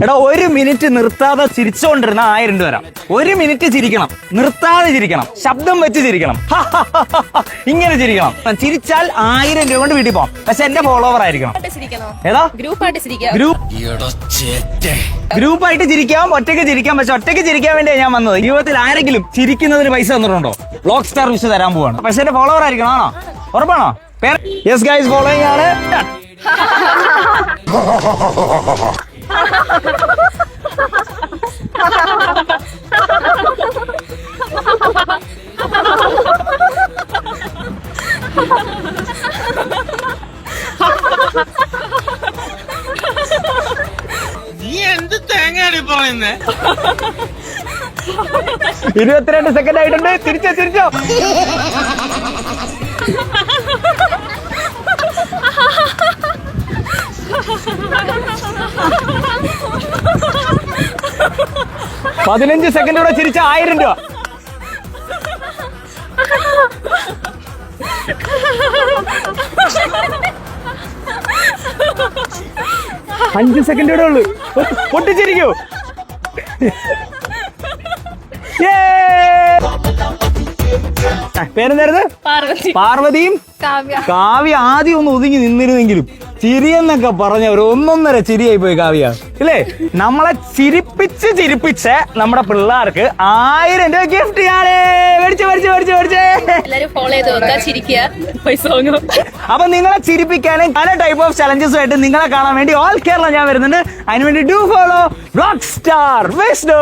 എടാ 1 മിനിറ്റ് നിർത്താതെ ചിരിച്ചോണ്ടിരുന്ന 1000 രൂപ തരാം. 1 മിനിറ്റ് ചിരിക്കണം, നിർത്താതെ ചിരിക്കണം, ശബ്ദം വെച്ച് ചിരിക്കണം, ഇങ്ങനെ ചിരിക്കണം. ചിരിച്ചാൽ 1000 രൂപ കൊണ്ട് വീട്ടിൽ പോകാം. പക്ഷെ എന്റെ ഫോളോവർ ആയിരിക്കണം. ഏതാ ഗ്രൂപ്പായിട്ട് ചിരിക്കാം, ഒറ്റയ്ക്ക് ചിരിക്കാം. പക്ഷെ ഒറ്റയ്ക്ക് ചിരിക്കാൻ വേണ്ടിയാണ് ഞാൻ വന്നത്. ജീവിതത്തിൽ ആരെങ്കിലും ചിരിക്കുന്നതിന് പൈസ തന്നിട്ടുണ്ടോ? വ്ലോഗ് സ്റ്റാർ വിഷ് തരാൻ പോവാണ്. പക്ഷെ എന്റെ ഫോളോവർ ആയിരിക്കണം. ആണോ? ഉറപ്പാണോ? യെസ് ഗൈസ്, ഫോളോയിങ് ആണ്. നീ എന്ത് തേങ്ങയാണ് പറയുന്നേ? 22 സെക്കൻഡ് ആയിട്ടുണ്ട്. തിരിച്ചോ. പതിനഞ്ച് സെക്കൻഡ് കൂടെ ചിരിച്ച 1000 രൂപ. 5 സെക്കൻഡ് കൂടെ ഉള്ളു. പൊട്ടിച്ചിരിക്കൂ. പേരെന്തായിരുന്നു? പാർവതിയും കാവ്യ. ആദ്യം ഒന്ന് ഒതുങ്ങി നിന്നിരുന്നെങ്കിലും ചിരിയെന്നൊക്കെ പറഞ്ഞ ഒരു 1.5 ചിരിയായി പോയി കാവ്യ, ഇല്ലേ? നമ്മളെ ചിരിപ്പിച്ച് നമ്മുടെ പിള്ളേർക്ക് 1000 രൂപ ഗിഫ്റ്റ് ചെയ്യാനേ. അപ്പൊ നിങ്ങളെ ചിരിപ്പിക്കാനും പല ടൈപ്പ് ഓഫ് ചലഞ്ചസുമായിട്ട് നിങ്ങളെ കാണാൻ വേണ്ടി ഓൾ കേരള ഞാൻ വരുന്നുണ്ട്. അതിനുവേണ്ടി do follow vlog star Vishnu.